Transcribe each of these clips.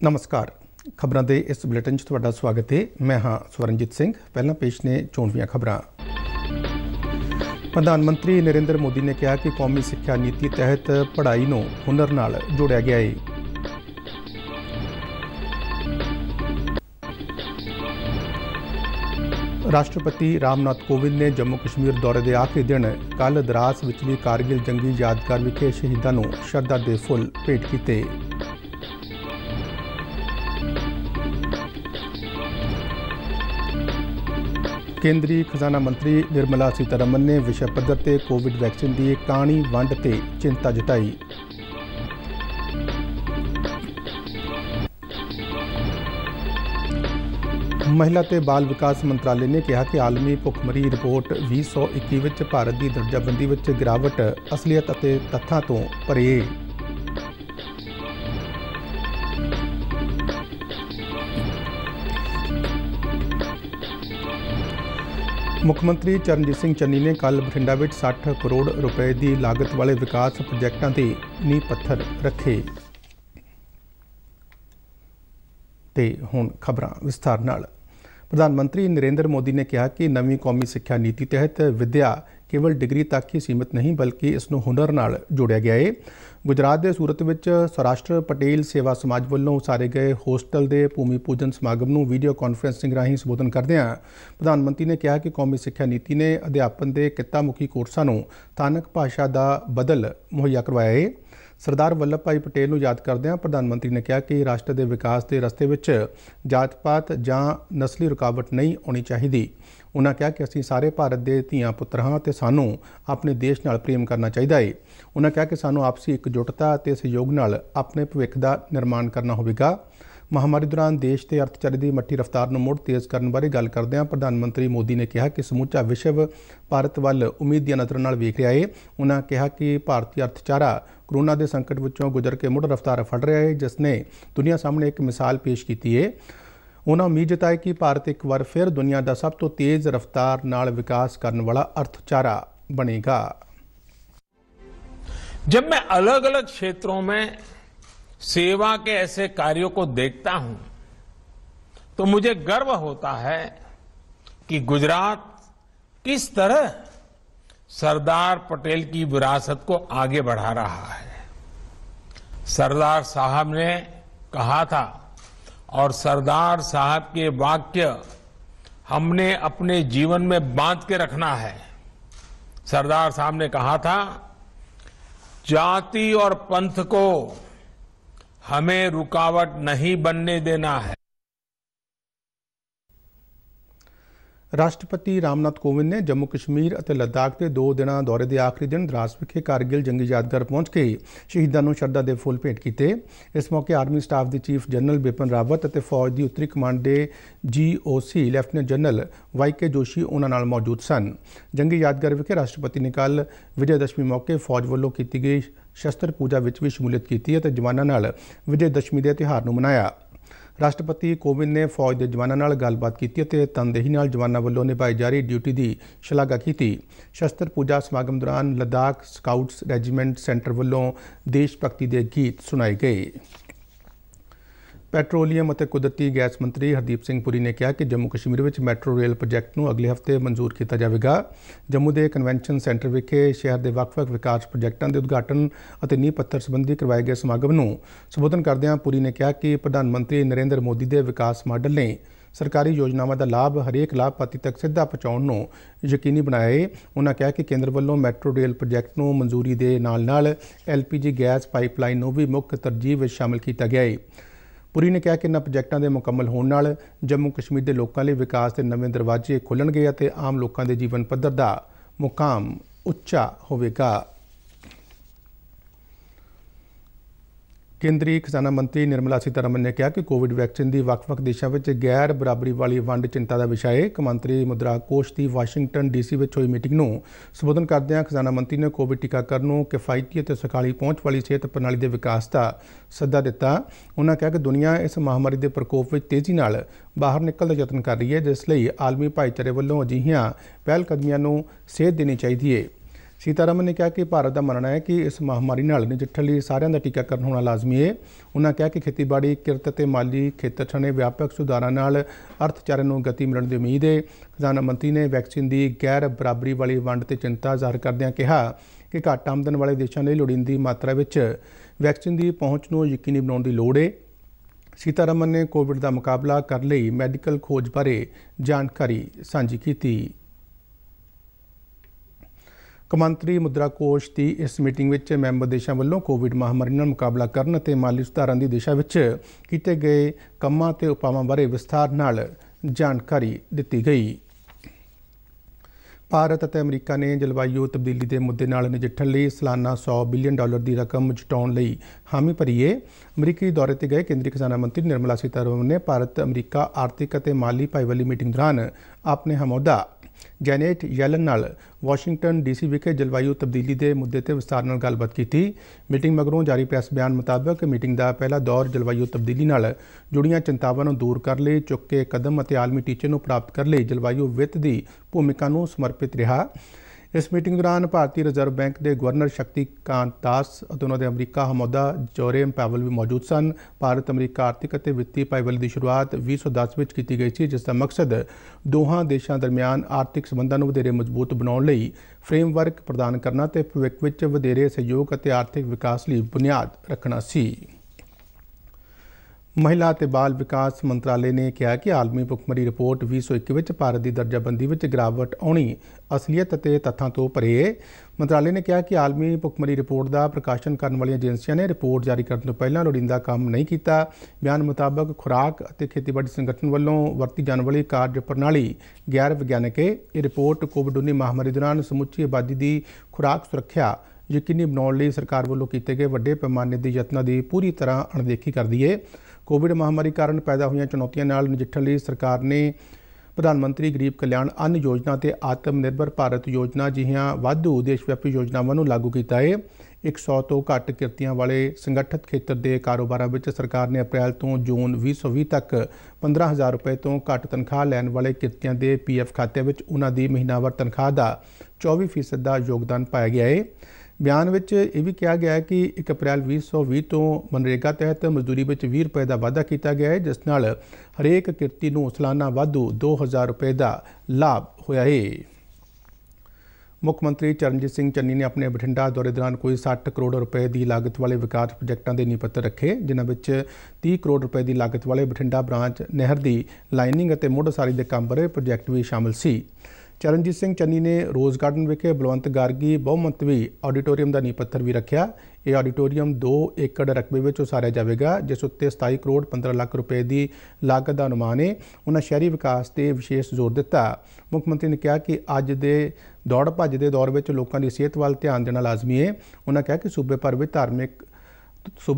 नमस्कार। खबरों के इस बुलेटिन च तुहाडा स्वागत है। मैं हाँ स्वरनजीत सिंह। पहला पेश ने चोणवीं खबरां। प्रधानमंत्री नरेंद्र मोदी ने कहा कि कौमी सिक्ख्या नीति तहत पढ़ाई नूं हुनर नाल जोड़िया गया है। राष्ट्रपति रामनाथ कोविंद ने जम्मू कश्मीर दौरे के आखिरी दिन कल द्रास विचली कारगिल जंगी यादगार विखे शहीदों नूं शरधा दे फुल भेंट किए। केंद्रीय खजाना मंत्री निर्मला सीतारमन ने विश्व पद्धर ते कोविड वैक्सीन की काणी वंड ते चिंता जताई। महिला ते बाल विकास मंत्रालय ने कहा कि आलमी भुखमरी रिपोर्ट 2021 विच भारत की दर्जाबंदी विच गिरावट असलियत अते तथ्यां तो परे है। मुख्यमंत्री चरणजीत सिंह चन्नी ने कल बठिंडा में 60 करोड़ रुपए की लागत वाले विकास प्रोजेक्टों के नींह पत्थर रखे। ते हुण खबरां विस्तार नाल। प्रधानमंत्री नरेंद्र मोदी ने कहा कि नवीं कौमी सिक्ख्या नीति तहत विद्या केवल डिग्री तक ही सीमित नहीं बल्कि इसनूं हुनर नाल जोड़िया गया है। गुजरात के सूरत में सौराष्ट्र पटेल सेवा समाज वालों उसारे गए होस्टल के भूमि पूजन समागम में वीडियो कॉन्फ्रेंसिंग राही संबोधन करदਿਆਂ प्रधानमंत्री ने कहा कि कौमी सिक्ख्या नीति ने अध्यापन के कित्तामुखी कोर्सां नूं स्थानक भाषा का बदल मुहैया करवाया है। सरदार वल्लभ भाई पटेल नूं याद करदਿਆਂ प्रधानमंत्री ने कहा कि राष्ट्र के विकास के रस्ते विच जात पात जां नस्ली रुकावट नहीं आनी चाहिए। उन्होंने कहा कि असीं सारे भारत के धीआं पुत्तर हाँ ते सानूं अपने देश नाल प्रेम करना चाहिए है। उन्होंने कहा कि सानूं आपसी एकजुटता ते सहयोग नाल अपने भविख का निर्माण करना होवेगा। महामारी दौरान देश के अर्थचारे की मट्ठी रफ्तार नूं मुड़ तेज़ करने बारे गल करदਿਆਂ प्रधानमंत्री मोदी ने कहा कि समूचा विश्व भारत वल उम्मीद दी नज़र नाल वेख रहा है। उन्होंने कहा कि भारतीय अर्थचारा कोरोना के संकट विचों गुजर के मुड़ रफ्तार फड़ रहा है, जिसने दुनिया सामने एक मिसाल पेश की है। उन्होंने उम्मीद जताई कि भारत एक बार फिर दुनिया का सब तो तेज़ रफ्तार नाल विकास करने वाला अर्थचारा बनेगा। जब मैं अलग अलग क्षेत्रों में सेवा के ऐसे कार्यों को देखता हूं तो मुझे गर्व होता है कि गुजरात किस तरह सरदार पटेल की विरासत को आगे बढ़ा रहा है। सरदार साहब ने कहा था और सरदार साहब के वाक्य हमने अपने जीवन में बांध के रखना है। सरदार साहब ने कहा था, जाति और पंथ को हमें रुकावट नहीं बनने देना है। राष्ट्रपति रामनाथ कोविंद ने जम्मू कश्मीर और लद्दाख के 2 दिन दौरे के आखिरी दिन द्रास विखे कारगिल जंगी यादगार पहुंच के शहीदों को शरधा के फुल भेंट किए। इस मौके आर्मी स्टाफ के चीफ जनरल बिपिन रावत और फौज की उत्तरी कमांड के GOC lieutenant general YK Joshi उन्हां नाल मौजूद सन। जंगी यादगार विखे राष्ट्रपति ने कल विजयदशमी मौके फौज वालों की गई शस्त्र पूजा विच भी शमूलियत की और जवानों नाल विजयदशमी के त्यौहार नूं मनाया। राष्ट्रपति कोविंद ने फौज के जवानों नाल गलबात की और तनदेही नाल जवानों वालों निभाई जा रही ड्यूटी की शलाघा की। शस्त्र पूजा समागम दौरान लद्दाख स्काउट्स रेजीमेंट सेंटर वालों देशभक्ति के गीत सुनाए गए। पैट्रोलीयम और कुदरती गैस मंत्री हरदीप सिंह पुरी ने कहा कि जम्मू कश्मीर में मैट्रो रेल प्रोजेक्ट को अगले हफ्ते मंजूर किया जाएगा। जम्मू के कन्वेंशन सेंटर विखे शहर के ਵੱਖ-ਵੱਖ विकास प्रोजेक्टों के उद्घाटन और नींह पत्थर संबंधी करवाए गए समागम में संबोधन करदਿਆਂ पुरी ने कहा कि प्रधानमंत्री नरेंद्र मोदी के विकास मॉडल ने सरकारी योजनावां का लाभ हरेक लाभपात्री तक सीधा पहुँचाने को यकीनी बनाया है। उन्होंने कहा कि केंद्र वालों मैट्रो रेल प्रोजेक्ट को मंजूरी के नाल LPG गैस पाइपलाइन को भी मुख्य तरजीह में शामिल किया गया है। पुरी ने कहा कि इन्हां प्रोजेक्टों के मुकम्मल होने नाल जम्मू कश्मीर के लोगों लिए विकास के नवे दरवाजे खुलणगे और आम लोगों के जीवन पद्धर का मुकाम उच्चा होवेगा। केंद्रीय खजाना मंत्री निर्मला सीतारमन ने कहा कि कोविड वैक्सीन की ਵੱਖ-ਵੱਖ देशों में गैर बराबरी वाली वंड चिंता का विषय है। कौमांतरी मुद्रा कोष की वाशिंगटन DC में हुई मीटिंग में संबोधन करदਿਆਂ खजाना मंत्री ने कोविड टीकाकरण को किफायती और सुखाली पहुँच वाली सेहत प्रणाली के विकास का सੱਦਾ दिता। उन्होंने कहा कि दुनिया इस महामारी के प्रकोप में तेजी नाल बाहर निकलने का यत्न कर रही है, जिसलिए आलमी भाईचारे वालों अजिहियां पहलकदमियां नूं सेध देनी चाहिए है। सीतारमन ने कहा कि भारत का मानना है कि इस महामारी नाल नजिठण लई सारिਆਂ ਦਾ ਟੀਕਾਕਰਨ होना लाजमी है। उन्होंने कहा कि खेतीबाड़ी किरत ਅਤੇ माली खेतर सने व्यापक सुधारां नाल अर्थचारे ਨੂੰ गति मिलण ਦੀ उम्मीद है। खजाना मंत्री ने वैक्सीन की गैर बराबरी वाली वंड ते चिंता ਜ਼ਾਹਰ करदिआं कहा कि घੱਟ आमदन वाले देशों ਲਈ ਲੋੜੀਂਦੀ मात्रा ਵਿੱਚ वैक्सीन की पहुँच ਨੂੰ यकीनी बनाउण ਦੀ ਲੋੜ है। सीतारमन ने कोविड का मुकाबला करने लई मैडिकल खोज बारे जानकारी सांझी की। कौमांतरी मुद्रा कोष की इस मीटिंग में मैंबर देशों वालों कोविड महामारी नाल मुकाबला करने ते माली सुधारां की दिशा में किए गए कामां ते उपावां बारे विस्तार नाल जानकारी दी गई। भारत और अमरीका ने जलवायु तब्दीली के मुद्दे नाल नजिठण लई सालाना $100 बिलियन की रकम जुटाउण लई हामी भरी है। अमरीकी दौरे ते गए केंद्रीय खजाना मंत्री निर्मला सीतारमन ने भारत अमरीका आर्थिक और माली भाईवाली मीटिंग दौरान अपने हमौदा जैनेट येलन नाल वाशिंगटन DC विखे जलवायु तब्दीली के मुद्दे ते विस्तार नाल गलबात की। मीटिंग मगरों जारी प्रैस बयान मुताबक मीटिंग का पहला दौर जलवायु तब्दीली नाल जुड़ियां चिंतावां नूं दूर करने लई चुके कदम और आलमी टीचे नूं प्राप्त करने लई जलवायु वित्त की भूमिका नूं समर्पित रहा। इस मीटिंग दौरान भारतीय रिजर्व बैंक के गवर्नर शक्तिकांत दास और उन्होंने अमरीका हमौदा जोरेम पैवल भी मौजूद सन। भारत अमरीका आर्थिक और वित्तीय भाईवाली की शुरुआत 2010 में की गई थी, जिसका मकसद दोहां देशों दरमियान आर्थिक संबंधों को वधेरे मजबूत बनाने लई फ्रेमवर्क प्रदान करना ते भविख विच वधेरे सहयोग और आर्थिक विकास लई बुनियाद रखना सी। महिला ते बाल विकास मंत्रालय ने कहा कि आलमी भुखमरी रिपोर्ट 2021 में भारत की दर्जाबंदी में गिरावट आनी असलीयत ते तथ्यां तो परे है। मंत्रालय ने कहा कि आलमी भुखमरी रिपोर्ट का प्रकाशन करने वाली एजेंसियां ने रिपोर्ट जारी करने तो पहला लोड़ींदा काम नहीं किया। बयान मुताबक खुराक और खेतीबाड़ी संगठन वालों वरती जाने वाली कार्य प्रणाली गैर विग्यानक है। ये रिपोर्ट कोविड-19 महामारी दौरान समुची आबादी की खुराक सुरक्षा यकीनी बनाने लई सरकार वालों किए गए वड्डे पैमाने के यत्नां की पूरी तरह अणदेखी करती है। कोविड महामारी कारण पैदा हुई चुनौतियों नाल नजिठण लई सरकार ने प्रधानमंत्री गरीब कल्याण अन्न योजना ते आत्मनिर्भर भारत योजना जिहियां वाधू देशव्यापी योजनावां नूं लागू किया है। 100 तो घੱਟ किरतियां वाले संगठित खेत्र के कारोबारों में सरकार ने अप्रैल तो जून 2020 तक 15,000 रुपए तो घੱਟ तनख्वाह लैण वाले किरतियां के PF खाते में उन्हां दी महीनावार तनख्वाह का 24% का योगदान पाया गया है। बयान में यह भी कहा गया है कि 1 अप्रैल 2020 तो मनरेगा तहत मजदूरी में 20 रुपए का वाधा किया गया है, जिस नाल हरेक किरती नूं सालाना वाधू 2,000 रुपए का लाभ होया है। मुख्यमंत्री चरणजीत सिंह चन्नी ने अपने बठिंडा दौरे दौरान कोई 60 करोड़ रुपए की लागत वाले विकास प्रोजेक्टों के नींह पत्थर रखे, जिन्हां विच 30 करोड़ रुपए की लागत वाले बठिंडा ब्रांच नहर की लाइनिंग और मुढ़ उसारी के काम बारे प्रोजेक्ट भी शामिल सी। चरणजीत सिंह चन्नी ने रोज़ गार्डन विखे बलवंत गार्गी बहुमंतवी ऑडिटोरीयम का नींह पत्थर भी रखा। यह ऑडिटोरीयम 2 एकड़ रकबे में उसारिया जाएगा, जिस उत्ते 27 करोड़ 15 लाख रुपए की लागत का अनुमान है। उन्होंने शहरी विकास से विशेष जोर दिता। मुख्यमंत्री ने कहा कि अज के दौड़ भज के दौर में लोगों की सेहत वाल ध्यान देना लाजमी है। उन्होंने कहा कि सूबे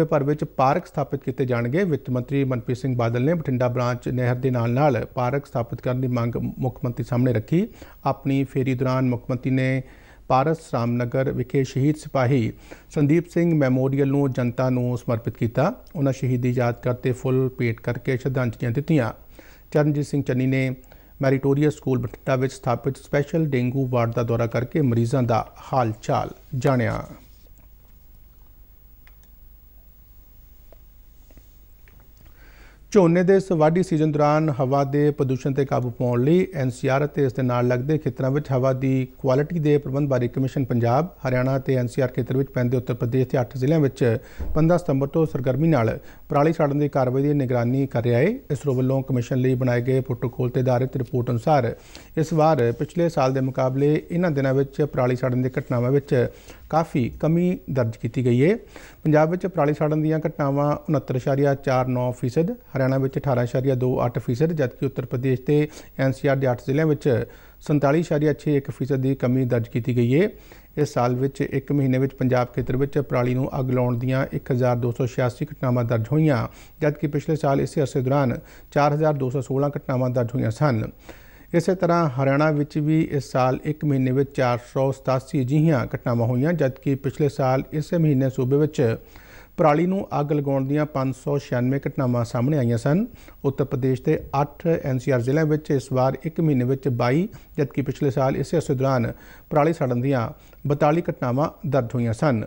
भर में पार्क स्थापित किए जाएंगे। वित्त मंत्री मनप्रीत सिंह बादल ने बठिंडा ब्रांच नहर के नाल पार्क स्थापित करने की मांग मुख्यमंत्री सामने रखी। अपनी फेरी दौरान मुख्यमंत्री ने पारस रामनगर विखे शहीद सिपाही संदीप सिंह मैमोरीयल नूं जनता नूं समर्पित किया। उन्होंने शहीदी याद करते फुल भेंट करके श्रद्धांजलियां दित्तियां। चरणजीत सिंह चन्नी ने मैरिटोरियस स्कूल बठिंडा में स्थापित स्पैशल डेंगू वार्ड का दौरा करके मरीजों का हाल चाल जानिया। झोने के इस वाढी सीजन दौरान हवा के प्रदूषण से काबू पाने लई NCR ते इस दे नाल लगदे खेत्रों में हवा की क्वालिटी के प्रबंध बारे कमीशन पंजाब, हरियाणा ते NCR खेत्र में पैंदे उत्तर प्रदेश के 8 जिलों में 15 सितंबर तो सरगर्मी नाल पराली साड़न की कार्रवाई की निगरानी कर रहा है। इसरो वालों कमीशन लिए बनाए गए प्रोटोकोल पर आधारित रिपोर्ट अनुसार इस बार पिछले साल के मुकाबले इन्हां दिनों में पराली साड़न की घटनावां में काफ़ी कमी दर्ज की गई है। पंजाब में पराली साड़न दी घटनावां 69.49%, हरियाणा में 18.28%, जबकि उत्तर प्रदेश के NCR के 8 जिलों में 47.61% की कमी दर्ज की गई है। इस साल में एक महीने में पंजाब खेत्र में पराली नूं अग लाउण दीआं 1286 घटनावां दर्ज होईयां, जबकि पिछले साल इस अरसे दौरान 4216 घटनावां दर्ज होईयां सन। इस तरह हरियाणा में भी इस साल एक महीने में 487 अजिहियां घटनावां होईयां, जबकि पिछले साल इस महीने सूबे में ਪਰਾਲੀ ਨੂੰ ਅੱਗ ਲਗਾਉਣ ਦੀਆਂ 596 ਘਟਨਾਵਾਂ ਸਾਹਮਣੇ ਆਈਆਂ ਸਨ। ਉੱਤਰ ਪ੍ਰਦੇਸ਼ ਦੇ 8 NCR ਜ਼ਿਲ੍ਹਿਆਂ ਵਿੱਚ ਇਸ ਵਾਰ ਇੱਕ ਮਹੀਨੇ ਵਿੱਚ 22, ਜਦਕਿ ਪਿਛਲੇ ਸਾਲ ਇਸੇ ਅਰਸੇ ਦੌਰਾਨ ਪਰਾਲੀ ਸਾੜਨ ਦੀਆਂ 42 ਘਟਨਾਵਾਂ ਦਰਜ ਹੋਈਆਂ ਸਨ।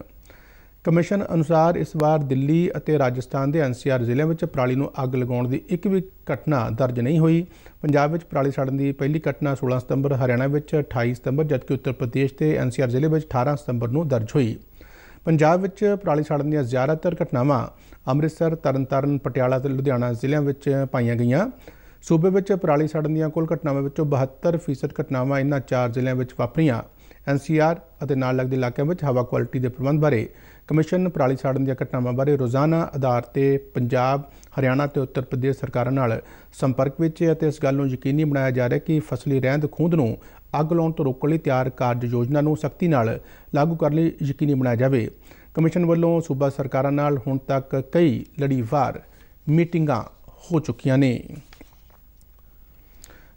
ਕਮਿਸ਼ਨ ਅਨੁਸਾਰ ਇਸ ਵਾਰ ਦਿੱਲੀ ਅਤੇ ਰਾਜਸਥਾਨ ਦੇ NCR ਜ਼ਿਲ੍ਹਿਆਂ ਵਿੱਚ ਪਰਾਲੀ ਨੂੰ ਅੱਗ ਲਗਾਉਣ ਦੀ ਇੱਕ ਵੀ ਘਟਨਾ ਦਰਜ ਨਹੀਂ ਹੋਈ। ਪੰਜਾਬ ਵਿੱਚ ਪਰਾਲੀ ਸਾੜਨ ਦੀ ਪਹਿਲੀ ਘਟਨਾ 16 ਸਤੰਬਰ, ਹਰਿਆਣਾ ਵਿੱਚ 28 ਸਤੰਬਰ, ਜਦਕਿ ਉੱਤਰ ਪ੍ਰਦੇਸ਼ ਦੇ NCR ਜ਼ਿਲ੍ਹੇ ਵਿੱਚ 18 ਸਤੰਬਰ ਨੂੰ ਦਰਜ ਹੋਈ। ਪੰਜਾਬ ਵਿੱਚ ਪਰਾਲੀ ਸਾੜਨ ਦੀਆਂ ਜ਼ਿਆਦਾਤਰ ਘਟਨਾਵਾਂ ਅੰਮ੍ਰਿਤਸਰ, ਤਰਨਤਾਰਨ, ਪਟਿਆਲਾ ਅਤੇ ਲੁਧਿਆਣਾ ਜ਼ਿਲ੍ਹਿਆਂ ਵਿੱਚ ਪਾਈਆਂ ਗਈਆਂ। ਸੂਬੇ ਵਿੱਚ ਪਰਾਲੀ ਸਾੜਨ ਦੀਆਂ ਕੁੱਲ ਘਟਨਾਵਾਂ ਵਿੱਚੋਂ 72% ਘਟਨਾਵਾਂ ਇਹਨਾਂ 4 ਜ਼ਿਲ੍ਹਿਆਂ ਵਿੱਚ ਵਾਪਰੀਆਂ। NCR ਅਤੇ ਨਾਲ ਲੱਗਦੇ ਇਲਾਕਿਆਂ ਵਿੱਚ ਹਵਾ ਕੁਆਲਿਟੀ ਦੇ ਪ੍ਰਬੰਧ ਬਾਰੇ ਕਮਿਸ਼ਨ ਪਰਾਲੀ ਸਾੜਨ ਦੀਆਂ ਘਟਨਾਵਾਂ ਬਾਰੇ ਰੋਜ਼ਾਨਾ ਆਧਾਰ ਤੇ ਪੰਜਾਬ, ਹਰਿਆਣਾ ਤੇ ਉੱਤਰ ਪ੍ਰਦੇਸ਼ ਸਰਕਾਰਾਂ ਨਾਲ ਸੰਪਰਕ ਵਿੱਚ ਹੈ ਅਤੇ ਇਸ ਗੱਲ ਨੂੰ ਯਕੀਨੀ ਬਣਾਇਆ ਜਾ ਰਿਹਾ ਕਿ ਫਸਲੀ ਰਹਿੰਦ ਖੂੰਹਦ ਨੂੰ ਅੱਗ ਲਾਉਣ ਤੋਂ ਰੋਕਣ ਲਈ ਤਿਆਰ ਕਾਰਜ ਯੋਜਨਾ ਨੂੰ ਸਖਤੀ ਨਾਲ ਲਾਗੂ ਕਰਨ ਲਈ ਯਕੀਨੀ ਬਣਾਇਆ ਜਾਵੇ। ਕਮਿਸ਼ਨ ਵੱਲੋਂ ਸੂਬਾ ਸਰਕਾਰਾਂ ਨਾਲ ਹੁਣ ਤੱਕ ਕਈ ਲੜੀਵਾਰ ਮੀਟਿੰਗਾਂ ਹੋ ਚੁੱਕੀਆਂ ਨੇ।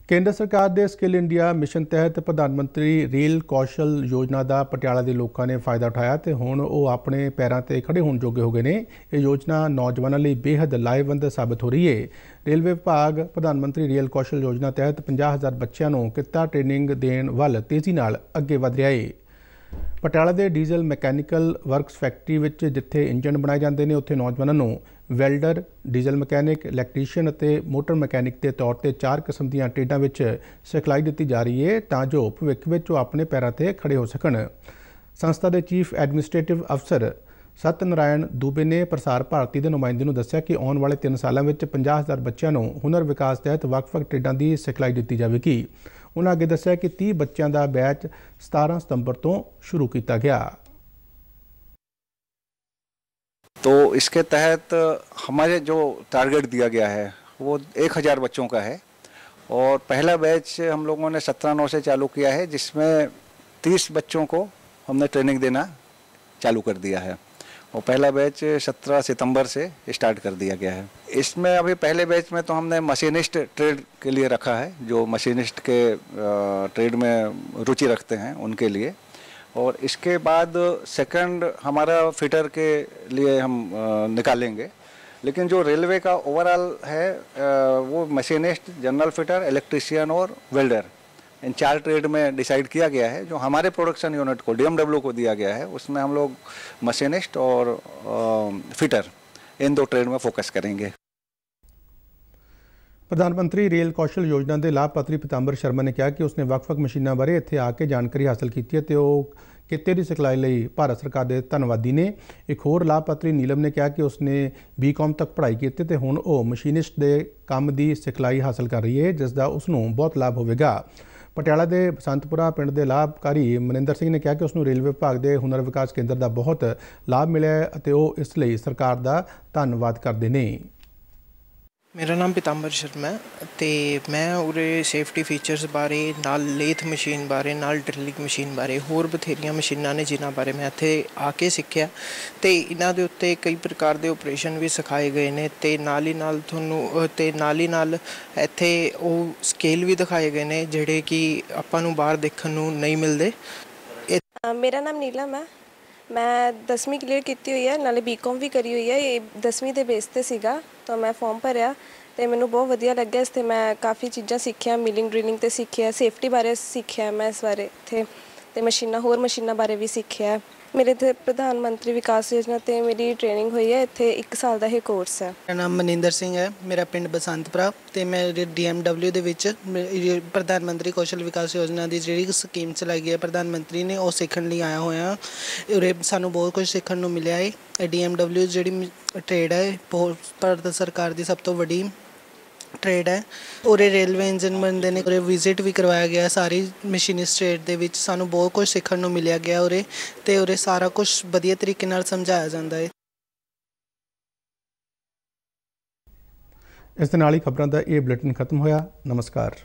ਕੇਂਦਰ ਸਰਕਾਰ ਦੇ ਸਕਿੱਲ ਇੰਡੀਆ ਮਿਸ਼ਨ ਤਹਿਤ ਪ੍ਰਧਾਨ ਮੰਤਰੀ ਰੇਲ ਕੌਸ਼ਲ ਯੋਜਨਾ ਦਾ ਪਟਿਆਲਾ ਦੇ ਲੋਕਾਂ ਨੇ ਫਾਇਦਾ ਉਠਾਇਆ ਤੇ ਹੁਣ ਉਹ ਆਪਣੇ ਪੈਰਾਂ ਤੇ ਖੜੇ ਹੋਣ ਜੋਗੇ ਹੋ ਗਏ ਨੇ। ਇਹ ਯੋਜਨਾ ਨੌਜਵਾਨਾਂ ਲਈ ਬੇਹੱਦ ਲਾਹੇਵੰਦ ਸਾਬਤ ਹੋ ਰਹੀ ਹੈ। ਰੇਲਵੇ ਵਿਭਾਗ ਪ੍ਰਧਾਨ ਮੰਤਰੀ ਰੇਲ ਕੌਸ਼ਲ ਯੋਜਨਾ ਤਹਿਤ 50,000 ਬੱਚਿਆਂ ਨੂੰ ਕਿੱਤਾ ਟ੍ਰੇਨਿੰਗ ਦੇਣ ਵੱਲ ਤੇਜ਼ੀ ਨਾਲ ਅੱਗੇ ਵਧ ਰਿਹਾ ਹੈ। ਪਟਿਆਲਾ ਦੇ ਡੀਜ਼ਲ ਮਕੈਨੀਕਲ ਵਰਕਸ ਫੈਕਟਰੀ ਵਿੱਚ ਜਿੱਥੇ ਇੰਜਣ ਬਣਾਏ ਜਾਂਦੇ ਨੇ, ਉੱਥੇ ਨੌਜਵਾਨਾਂ ਨੂੰ ਵੈਲਡਰ, ਡੀਜ਼ਲ ਮਕੈਨਿਕ, ਇਲੈਕਟ੍ਰੀਸ਼ੀਅਨ ਅਤੇ ਮੋਟਰ ਮਕੈਨਿਕ ਦੇ ਤੌਰ ਤੇ 4 ਕਿਸਮ ਦੀਆਂ ਟ੍ਰੇਡਾਂ ਵਿੱਚ ਸਿਖਲਾਈ ਦਿੱਤੀ ਜਾ ਰਹੀ ਹੈ ਤਾਂ ਜੋ ਭਵਿੱਖ ਵਿੱਚ ਉਹ ਆਪਣੇ ਪੈਰਾਂ ਤੇ ਖੜੇ ਹੋ ਸਕਣ। ਸੰਸਥਾ ਦੇ ਚੀਫ ਐਡਮਿਨਿਸਟ੍ਰੇਟਿਵ ਅਫਸਰ ਸਤਨਾਰਾਇਣ ਦੂਬੇ ਨੇ ਪ੍ਰਸਾਰ ਭਾਰਤੀ ਦੇ ਨੁਮਾਇੰਦੇ ਨੂੰ ਦੱਸਿਆ ਕਿ ਆਉਣ ਵਾਲੇ 3 ਸਾਲਾਂ ਵਿੱਚ 50,000 ਬੱਚਿਆਂ ਨੂੰ ਹੁਨਰ ਵਿਕਾਸ ਤਹਿਤ ਵੱਖ-ਵੱਖ ਟ੍ਰੇਡਾਂ ਦੀ ਸਿਖਲਾਈ ਦਿੱਤੀ ਜਾਵੇਗੀ। उन्होंने आगे दस्सिया कि 30 बच्चों का बैच 17 सितंबर तो शुरू किया गया। तो इसके तहत हमारे जो टारगेट दिया गया है वो 1000 बच्चों का है और पहला बैच हम लोगों ने 17/9 से चालू किया है, जिसमें 30 बच्चों को हमने ट्रेनिंग देना चालू कर दिया है और पहला बैच 17 सितंबर से स्टार्ट कर दिया गया है। इसमें अभी पहले बैच में तो हमने मशीनिस्ट ट्रेड के लिए रखा है, जो मशीनिस्ट के ट्रेड में रुचि रखते हैं उनके लिए, और इसके बाद सेकंड हमारा फिटर के लिए हम निकालेंगे। लेकिन जो रेलवे का ओवरऑल है वो मशीनिस्ट, जनरल फिटर, इलेक्ट्रीशियन और वेल्डर, इन 4 ट्रेड में डिसाइड किया गया है। जो हमारे प्रोडक्शन यूनिट को DMW को दिया गया है उसमें हम लोग मशीनिस्ट और फिटर इन 2 ट्रेड में फोकस करेंगे। प्रधानमंत्री रेल कौशल योजना के लाभपात्री पीतांबर शर्मा ने कहा कि उसने ਵੱਖ-ਵੱਖ मशीनों बारे इत्थे आके जानकारी हासिल की है तो किते की सिखलाई ਲਈ भारत सरकार के धन्यवादी ने। एक होर लाभपात्री नीलम ने कहा कि उसने BCom तक पढ़ाई की ते हुण ਉਹ मशीनिस्ट के काम की सिखलाई हासिल कर रही है, जिसका उसनों बहुत लाभ होगा। पटियाला के बसंतपुरा पिंड के लाभकारी मनिंदर सिंह ने कहा कि उसनों रेलवे विभाग के हुनर विकास केंद्र का बहुत लाभ मिला है और वो इसलिए सरकार का धन्यवाद करते हैं। मेरा नाम पीतांबर शर्मा है तो मैं उरे सेफ्टी फीचर्स बारे नाल लेथ मशीन बारे नाल ड्रिलिंग मशीन बारे होर बथेरिया मशीनां ने जिन्हां बारे मैं इत्थे आके सीखिया तो इन्हां दे उत्ते कई प्रकार के ऑपरेशन भी सिखाए गए ने ते नाल ही नाल तुहानूं ते नाल ही नाल इत्थे वो स्केल भी दिखाए गए ने जिहड़े कि आपां नूं बाहर देखण नूं नहीं मिलदे। मेरा नाम नीलम है, मैं 10वीं क्लीयर की हुई है, नाले BCom भी करी हुई है। ये 10वीं के बेस ते सीगा तो मैं फॉर्म भरिया तो मैनू बहुत वधिया लग्या। इस ते मैं काफ़ी चीज़ां सीखिया, मिलिंग ड्रिलिंग ते सीखिया, सेफ्टी बारे सीखिया मैं इस बारे इत्थे ते मशीनां होर मशीनां बारे भी सीखिया। मेरे इत्थे प्रधानमंत्री विकास योजना ते मेरी ट्रेनिंग हुई है, इत्थे 1 साल का ये कोर्स है। मेरा नाम मनिंदर सिंह है, मेरा पिंड बसंतपुरा ते मैं DMW दे विच प्रधानमंत्री कौशल विकास योजना की जी स्कीम चलाई गई है प्रधानमंत्री ने, वो सीखण लई आया होया। उरे सानू बहुत कुछ सीखण नूं मिलिया है। DMW जिहड़ी ट्रेड है भारत सरकार की सब तो वड्डी ट्रेड है। उरे रेलवे इंजन बनते हैं, उरे विजिट भी करवाया गया सारी मशीनिस्ट ट्रेड दे विच, सानू बहुत कुछ सीखण नूं मिलिया गया उरे ते उरे सारा कुछ वधिया तरीके नाल समझाया जाता है। इस दे नाल ही खबरां दा ये बुलेटिन खत्म होया। नमस्कार।